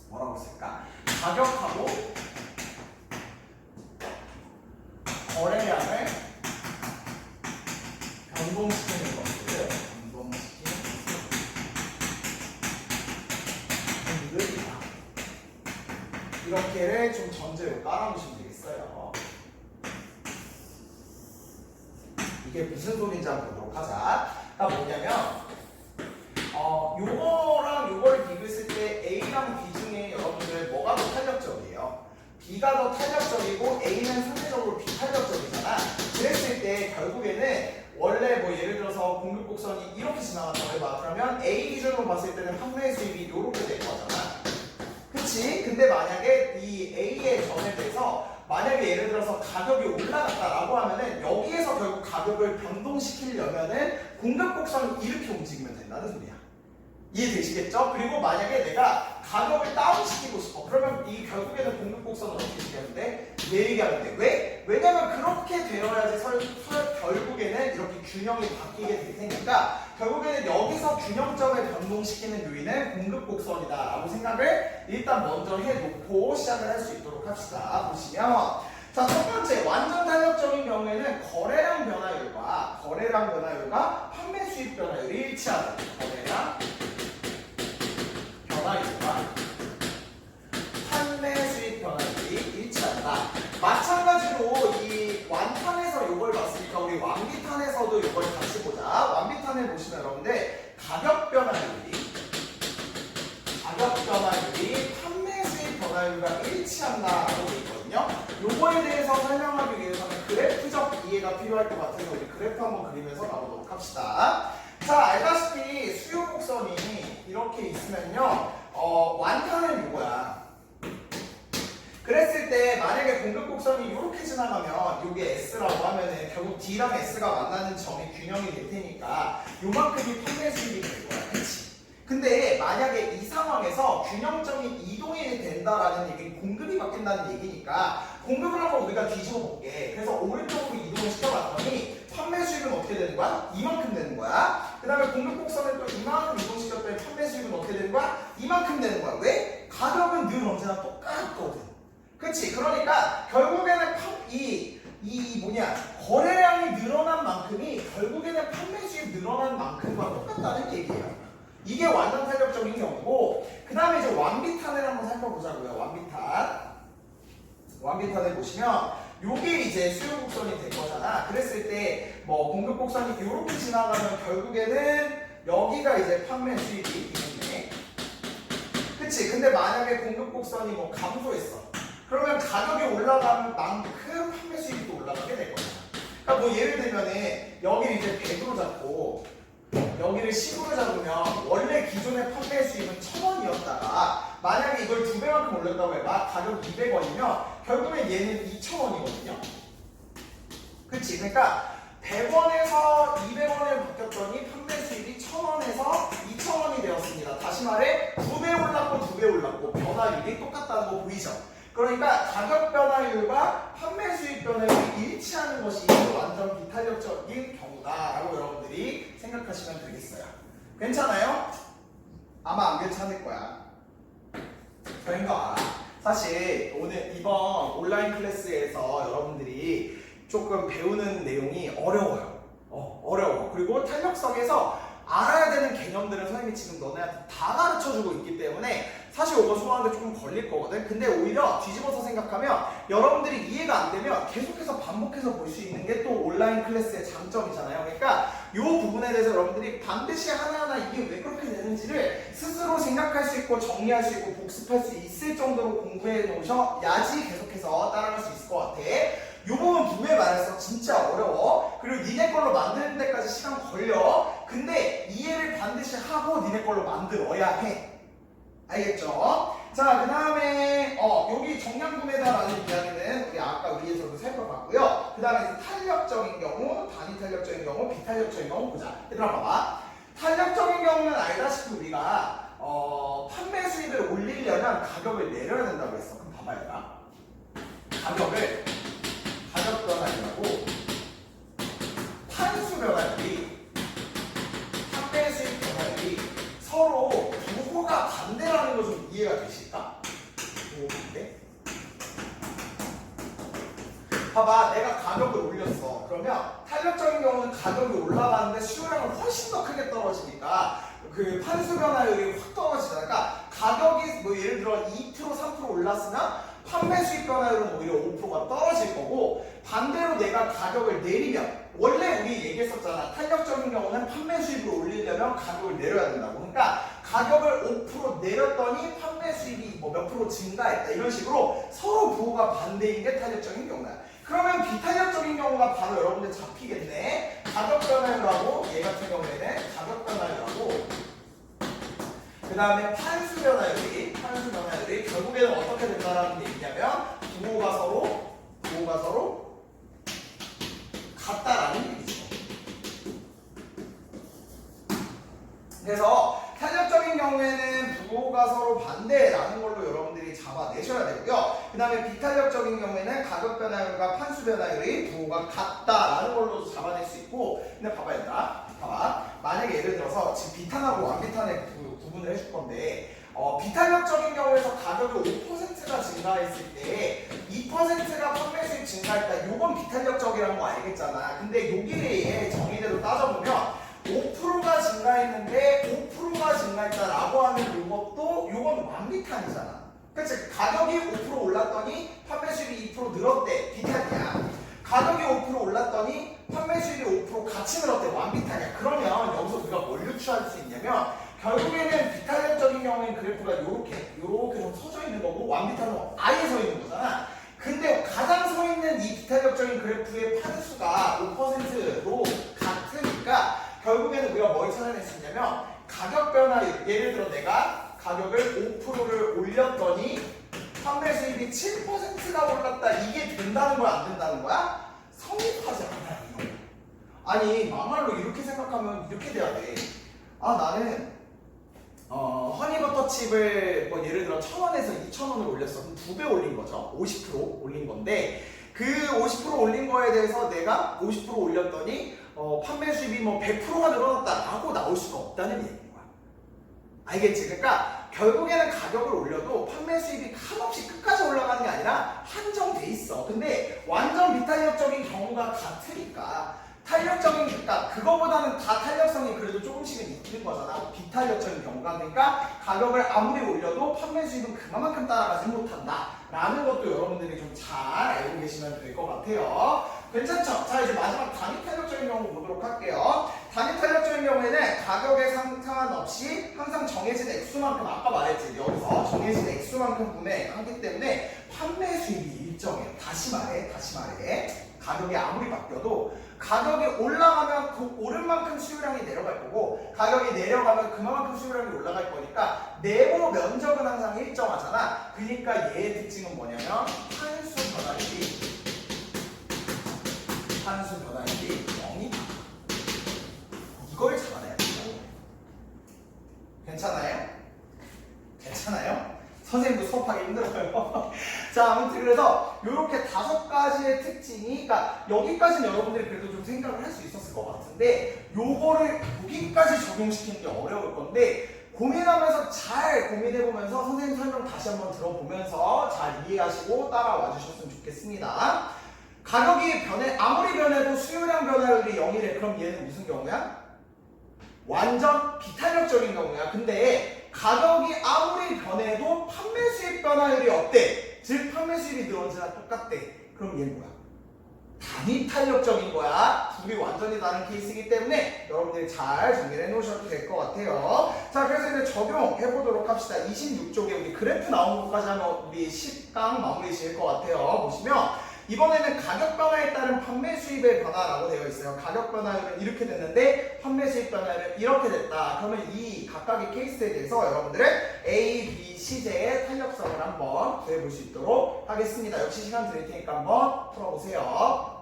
뭐라고 쓸까? 가격하고 거래량을 변동시키는 것들. 변동시키는 것들이다. 이렇게를 좀 전제로 깔아놓으시면 되겠어요. 이게 무슨 소리인지 한번 보도록 하자. 그러니까 뭐냐면 요거랑 요걸 비교했을 때 A랑 B 중에 여러분들 뭐가 더 탄력적이에요? B가 더 탄력적이고 A는 상대적으로 비탄력적이잖아. 그랬을 때 결국에는 원래 뭐 예를 들어서 공급 곡선이 이렇게 지나간다고 해봐. 그러면 A 기준으로 봤을 때는 판매 수입이 이렇게 될 거잖아. 그치? 근데 만약에 이 A의 점에 대해서 만약에 예를 들어서 가격이 올라갔다라고 하면은 여기에서 결국 가격을 변동시키려면은 공급 곡선이 이렇게 움직이면 된다는 소리야. 이해되시겠죠? 그리고 만약에 내가 가격을 다운시키고 싶어. 그러면 이 결국에는 공급 곡선을 어떻게 시켰는데 내리게 돼. 왜? 왜냐면 그렇게 되어야지 결국에는 이렇게 균형이 바뀌게 될 테니까 결국에는 여기서 균형점을 변동시키는 요인은 공급 곡선이다 라고 생각을 일단 먼저 해놓고 시작을 할 수 있도록 합시다. 보시면 자, 첫 번째 완전 탄력적인 경우에는 거래량 변화율과 판매 수익 변화율이 일치하다. 거래량 변화율과 판매 수익 변화율이 일치한다. 마찬가지로 이 완탄에서 이걸 봤으니까 우리 완비탄에서도 이걸 같이 보자. 완비탄에 보시면 여러분들 가격 변화율이 판매 수익 변화율과 일치한다라고 되어 있거든요. 요거에 대해서 설명하기 위해서는 그래프적 이해가 필요할 것 같아서 우리 그래프 한번 그리면서 가보도록 합시다. 자, 알다시피 수요 곡선이 이렇게 있으면요, 완탄은 이거야. 그랬을 때 만약에 공급 곡선이 이렇게 지나가면 이게 S라고 하면은 결국 D랑 S가 만나는 점이 균형이 될 테니까 요만큼이 판매 수익이 될 거야. 그치? 근데 만약에 이 상황에서 균형점이 이동이 된다라는 얘기는 공급이 바뀐다는 얘기니까 공급을 한번 우리가 뒤집어 볼게. 그래서 오른쪽으로 이동을 시켜봤더니 판매 수익은 어떻게 되는 거야? 이만큼 되는 거야. 그 다음에 공급 곡선을 또 이만큼 이동시켰더니 판매 수익은 어떻게 되는 거야? 이만큼 되는 거야. 왜? 가격은 늘 언제나 똑같거든. 그치? 그러니까 결국에는 거래량이 늘어난 만큼이 결국에는 판매 수익 늘어난 만큼과 똑같다는 얘기예요. 이게 완전 탄력적인 경우고, 그 다음에 이제 완비탄을 한번 살펴보자고요. 완비탄을 보시면 요게 이제 수요 곡선이 될 거잖아. 그랬을 때 뭐 공급 곡선이 이렇게 지나가면 결국에는 여기가 이제 판매 수익이 있겠네. 그치? 근데 만약에 공급 곡선이 뭐 감소했어. 그러면 가격이 올라가는 만큼 판매 수익이 또 올라가게 될 거야. 그러니까 뭐 예를 들면은 여기를 이제 100으로 잡고 여기를 10으로 잡으면 원래 기존의 판매 수익은 1000원이었다가 만약에 이걸 2배만큼 올렸다고 해봐. 가격 200원이면 결국엔 얘는 2000원이거든요. 그치? 그러니까 100원에서 200원을 바뀌었더니 판매 수익이 1000원에서 2000원이 되었습니다. 다시 말해 2배 올랐고 2배 올랐고 변화율이 똑같다는 거 보이죠? 그러니까 가격 변화율과 판매 수익 변화율이 일치하는 것이 완전 비탄력적인 경우다라고 여러분들이 생각하시면 되겠어요. 괜찮아요? 아마 안 괜찮을 거야. 그러니까 사실 이번 온라인 클래스에서 여러분들이 조금 배우는 내용이 어려워요. 어려워. 그리고 탄력성에서 알아야 되는 개념들을 선생님이 지금 너네한테 다 가르쳐주고 있기 때문에 사실 이거 소화하는데 조금 걸릴 거거든. 근데 오히려 뒤집어서 생각하면 여러분들이 이해가 안 되면 계속해서 반복해서 볼 수 있는 게 또 온라인 클래스의 장점이잖아요. 그러니까 이 부분에 대해서 여러분들이 반드시 하나하나 이게 왜 그렇게 되는지를 스스로 생각할 수 있고 정리할 수 있고 복습할 수 있을 정도로 공부해 놓으셔야지 계속해서 따라갈 수 있을 것 같아. 이 부분 분명히 말해서 진짜 어려워. 그리고 니네 걸로 만드는 데까지 시간 걸려. 근데 이해를 반드시 하고 니네 걸로 만들어야 해. 알겠죠? 자, 그 다음에 여기 정량분해다라는 이야기는 우리 아까 위에서도 살펴봤고요. 그 다음에 탄력적인 경우, 단위 탄력적인 경우, 비탄력적인 경우 보자. 얘들아 봐봐. 탄력적인 경우는 알다시피 우리가 판매 수익을 올리려면 가격을 내려야 된다고 했어. 그럼 봐봐 얘들아. 가격 변화율하고 판수 변화율이 판매 수익 변화율이 서로 부호가 반대라는 거 좀 이해가 되실까? 부호 반대? 봐봐, 내가 가격을 올렸어. 그러면 탄력적인 경우는 가격이 올라가는데 수요량은 훨씬 더 크게 떨어지니까 그 판수 변화율이 확 떨어지잖아. 그러니까 가격이 뭐 예를 들어 2% 3% 올랐으면 판매 수익 변화율은 오히려 5%가 떨어질 거고, 반대로 내가 가격을 내리면, 원래 우리 얘기했었잖아. 탄력적인 경우는 판매 수익을 올리려면 가격을 내려야 된다고. 그러니까 가격을 5% 내렸더니 판매 수익이 뭐 몇 프로 증가했다, 이런 식으로 서로 부호가 반대인 게 탄력적인 경우야. 그러면 비탄력적인 경우가 바로 여러분들 잡히겠네. 가격 변화율하고, 얘 같은 경우에는 가격 변화율하고 그 다음에 판수 변화율이 결국에는 어떻게 된다라는 게 있냐면 부호가 서로 같다라는 얘기죠. 그래서 탄력적인 경우에는 부호가 서로 반대라는 걸로 여러분들이 잡아내셔야 되고요. 그 다음에 비탄력적인 경우에는 가격 변화율과 판수 변화율이 부호가 같다라는 걸로 잡아낼 수 있고, 근데 봐봐 얘들아, 만약에 예를 들어서 지금 비탄하고 완비탄의 구분을 해줄 건데, 비탄력적인 경우에서 가격이 5%가 증가했을 때 2%가 판매 수익 증가했다. 요건 비탄력적이라는 거 알겠잖아. 근데 여기에 정의대로 따져보면 5%가 증가했는데 5%가 증가했다라고 하면 요건 완비탄이잖아. 그치? 가격이 5% 올랐더니 판매 수익이 2% 늘었대. 비탄이야. 가격이 5% 올랐더니 판매 수익이 5% 같이 늘었대. 완비탄이야. 그러면 여기서 우리가 뭘 유추할 수 있냐면 결국에는 비탄력적인 경우에는 그래프가 요렇게 좀 서져 있는 거고, 완비탄은 아예 서 있는 거잖아. 근데 가장 서 있는 이 비탄력적인 그래프의 판수가 5%로 같으니까 결국에는 우리가 뭘 찾아낼 수 있냐면 가격 변화율, 예를 들어 내가 가격을 5%를 올렸더니 판매 수익이 7%가 올랐다. 이게 된다는 거야, 안 된다는 거야? 성립하지 않아요. 아니 막말로 이렇게 생각하면 이렇게 돼야 돼. 나는 허니버터칩을 뭐 예를 들어 1,000원에서 2,000원을 올렸어. 그럼 2배 올린 거죠. 50% 올린 건데, 그 50% 올린 거에 대해서 내가 50% 올렸더니 판매 수입이 뭐 100%가 늘어났다라고 나올 수가 없다는 얘기인 거야. 알겠지? 그러니까 결국에는 가격을 올려도 판매 수입이 한없이 끝까지 올라가는 게 아니라 한정돼 있어. 근데 완전 비탄력적인 경우가 같으니까 그러니까 그거보다는 다 탄력성이 그래도 조금씩은 있는 거잖아. 비탄력적인 경우가. 그러니까 가격을 아무리 올려도 판매 수익은 그만큼 따라가지 못한다 라는 것도 여러분들이 좀 잘 알고 계시면 될 것 같아요. 괜찮죠? 자, 이제 마지막 단위 탄력적인 경우 보도록 할게요. 단위 탄력적인 경우에는 가격에 상관없이 항상 정해진 액수만큼, 아까 말했지, 여기서 정해진 액수만큼 구매하기 때문에 판매 수익이 일정해요. 다시 말해 가격이 아무리 바뀌어도 가격이 올라가면 그 오른 만큼 수요량이 내려갈 거고, 가격이 내려가면 그만큼 수요량이 올라갈 거니까 내부 면적은 항상 일정하잖아. 그러니까 얘의 특징은 뭐냐면 판수 변화율이 0이다. 이걸 잡아내야 돼요. 괜찮아요? 선생님도 수업하기 힘들어요. 자, 아무튼 그래서 이렇게 5가지의 특징이, 그러니까 여기까지는 여러분들이 그래도 좀 생각을 할 수 있었을 것 같은데, 요거를 여기까지 적용시키는 게 어려울 건데, 고민하면서 잘 고민해보면서 선생님 설명 다시 한번 들어보면서 잘 이해하시고 따라와 주셨으면 좋겠습니다. 가격이 아무리 변해도 수요량 변화율이 0이래. 그럼 얘는 무슨 경우야? 완전 비탄력적인 경우야. 근데 가격이 아무리 변해도 판매 수익 변화율이 어때? 즉 판매 수익이 늘어지나 똑같대. 그럼 얘는 뭐야? 단위 탄력적인 거야. 둘이 완전히 다른 케이스이기 때문에 여러분들이 잘 정리해 놓으셔도 될 것 같아요. 자, 그래서 이제 적용해 보도록 합시다. 26쪽에 우리 그래프 나온 것까지 하면 우리 10강 마무리 지을 것 같아요. 보시면 이번에는 가격 변화에 따른 판매 수입의 변화라고 되어 있어요. 가격 변화율은 이렇게 됐는데 판매 수입 변화율은 이렇게 됐다. 그러면 이 각각의 케이스에 대해서 여러분들은 A, B, C제의 탄력성을 한번 구해볼 수 있도록 하겠습니다. 역시 시간 드릴 테니까 한번 풀어보세요.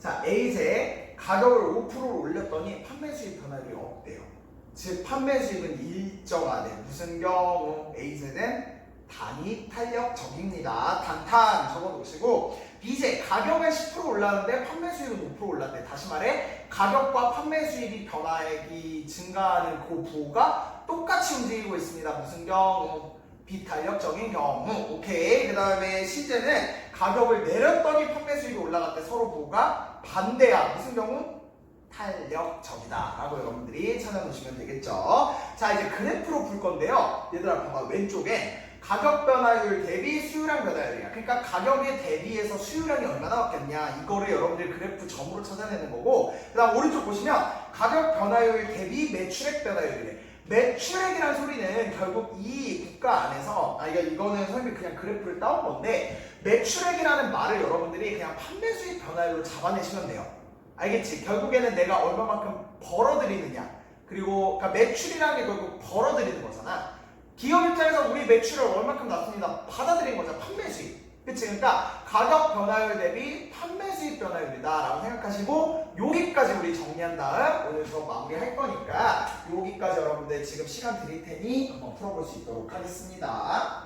자, A제 가격을 5% 올렸더니 판매 수익 변화율이 없대요. 즉 판매 수익은 일정하대. 무슨 경우? A제는 단위 탄력적입니다. 단탄 적어놓으시고, B제 가격은 10% 올랐는데 판매 수익은 5% 올랐대. 다시 말해 가격과 판매 수익이 변화액이 증가하는 그 부호가 똑같이 움직이고 있습니다. 무슨 경우? 비탄력적인 경우. 오케이. 그 다음에 C제는 가격을 내렸더니 판매 수익이 올라갔대. 서로 부호가 반대야. 무슨 경우? 탄력적이다 라고 여러분들이 찾아놓으시면 되겠죠. 자, 이제 그래프로 풀 건데요. 얘들아 봐봐. 왼쪽에 가격 변화율 대비 수요량 변화율이야. 그러니까 가격에 대비해서 수요량이 얼마나 바뀌었냐, 이거를 여러분들이 그래프 점으로 찾아내는 거고, 그 다음 오른쪽 보시면 가격 변화율 대비 매출액 변화율이래. 매출액이란 소리는 결국 이 국가 안에서, 이거는 선생님이 그냥 그래프를 따온 건데, 매출액이라는 말을 여러분들이 그냥 판매 수익 변화율로 잡아내시면 돼요. 알겠지? 결국에는 내가 얼마만큼 벌어들이느냐, 그리고 그러니까 매출이라는 게 결국 벌어들이는 거잖아. 기업 입장에서 우리 매출을 얼마큼 났습니다. 받아들인 거죠. 판매 수익. 그치? 그러니까 가격 변화율 대비 판매 수익 변화율이다 라고 생각하시고, 여기까지 우리 정리한 다음 오늘 수업 마무리할 거니까 여기까지 여러분들 지금 시간 드릴 테니 한번 풀어볼 수 있도록 하겠습니다.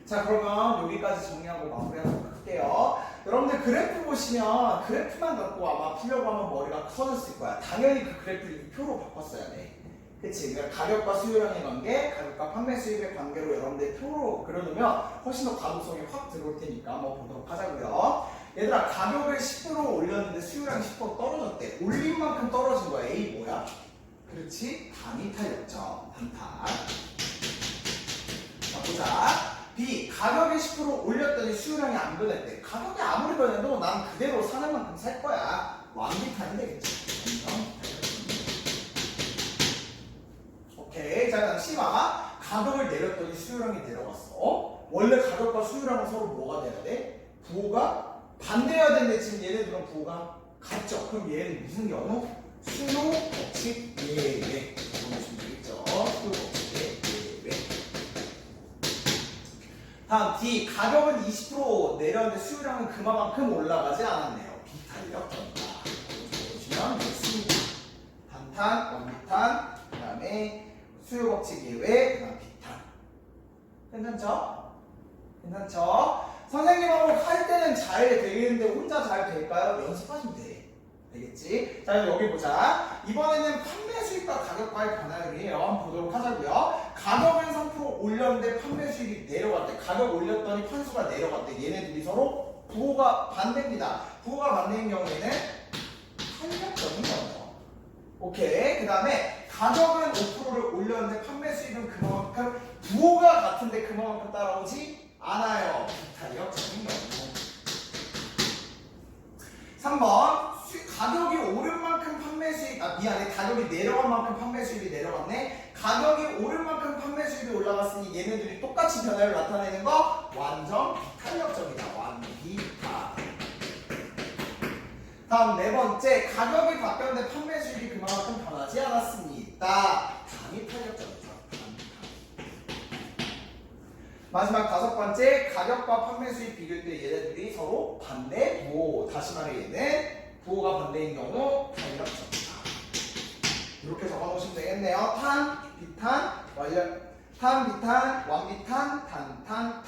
자, 그러면 여기까지 정리하고 마무리하도록 할게요. 여러분들 그래프 보시면 그래프만 갖고 아마 풀려고 하면 머리가 커졌을 거야. 당연히 그 그래프를 이 표로 바꿨어야 돼. 그치? 그러니까 가격과 수요량의 관계, 가격과 판매 수익의 관계로 여러분들 표로 그려놓으면 훨씬 더 가독성이 확 들어올 테니까 한번 보도록 하자고요. 얘들아, 가격을 10% 올렸는데 수요량이 10% 떨어졌대. 올린 만큼 떨어진 거야. A 뭐야? 그렇지? 단위 탄력점. 단탄. 자, 보자. B, 가격이 10% 올렸더니 수요량이 안 변했대. 가격이 아무리 변해도 난 그대로 사는 만큼 살 거야. 완비탄이 되겠지. 오케이. 자, 그다음 C 봐. 가격을 내렸더니 수요량이 내려갔어. 원래 가격과 수요량은 서로 뭐가 돼야 돼? 부호가 반대여야 되는데 지금 얘네들은 부호가 같죠. 그럼 얘는 무슨 경우? 수요 법칙 예외. 보시면 되겠죠. 수요 법칙 예외. 다음 D, 가격은 20% 내렸는데 수요량은 그만큼 올라가지 않았네요. 비탄력 전파. 보시면 있습니다. 단탄, 원비탄, 그 다음에 수요 법칙 예외, 그 다음 비탄. 괜찮죠? 괜찮죠? 선생님하고 할 때는 잘 되겠는데 혼자 잘 될까요? 연습하시면 돼. 되겠지? 자, 여기 보자. 이번에는 판매 수익과 가격과의 변화율이에요. 한번 보도록 하자고요. 가격은 3% 올렸는데 판매 수익이 내려갔대. 가격 올렸더니 판수가 내려갔대. 얘네 둘이 서로 부호가 반대입니다. 부호가 반대인 경우에는 탄력적인 거죠. 오케이. 그 다음에 가격은 5%를 올렸는데 판매 수익은 그만큼 부호가 같은데 그만큼 따라오지 않아요. 비탄력적인 경우. 3번 가격이 오른 만큼 판매 수익 미안해 가격이 내려간 만큼 판매 수익이 내려갔네. 가격이 오른 만큼 판매 수익이 올라갔으니 얘네들이 똑같이 변화를 나타내는 거 완전 비탄력적이다. 완비탄. 다음 네 번째 가격이 바뀌었는데 판매 수익이 그만큼 변하지 않았습니다. 단위탄력적이죠. 마지막 다섯 번째 가격과 판매 수익 비교할 때 얘네들이 서로 반대 부호. 다시 말해 얘는 부호가 반대인 경우 탄력적이다. 이렇게 적어놓으시면 되겠네요. 탄, 비탄, 탄, 비탄, 완비탄, 탄.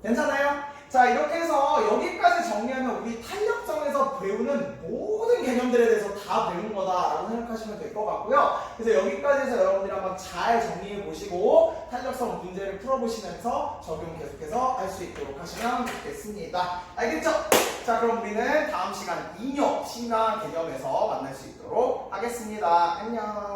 괜찮아요? 자 이렇게 해서 여기까지 정리하면 우리 탄력성에서 배우는 모든 개념들에 대해서 다 배운 거다라고 생각하시면 될 것 같고요. 그래서 여기까지 해서 여러분들이 한번 잘 정리해 보시고 탄력성 문제를 풀어보시면서 적용 계속해서 할 수 있도록 하시면 좋겠습니다. 알겠죠? 자 그럼 우리는 다음 시간 인용, 신강 개념에서 만날 수 있도록 하겠습니다. 안녕.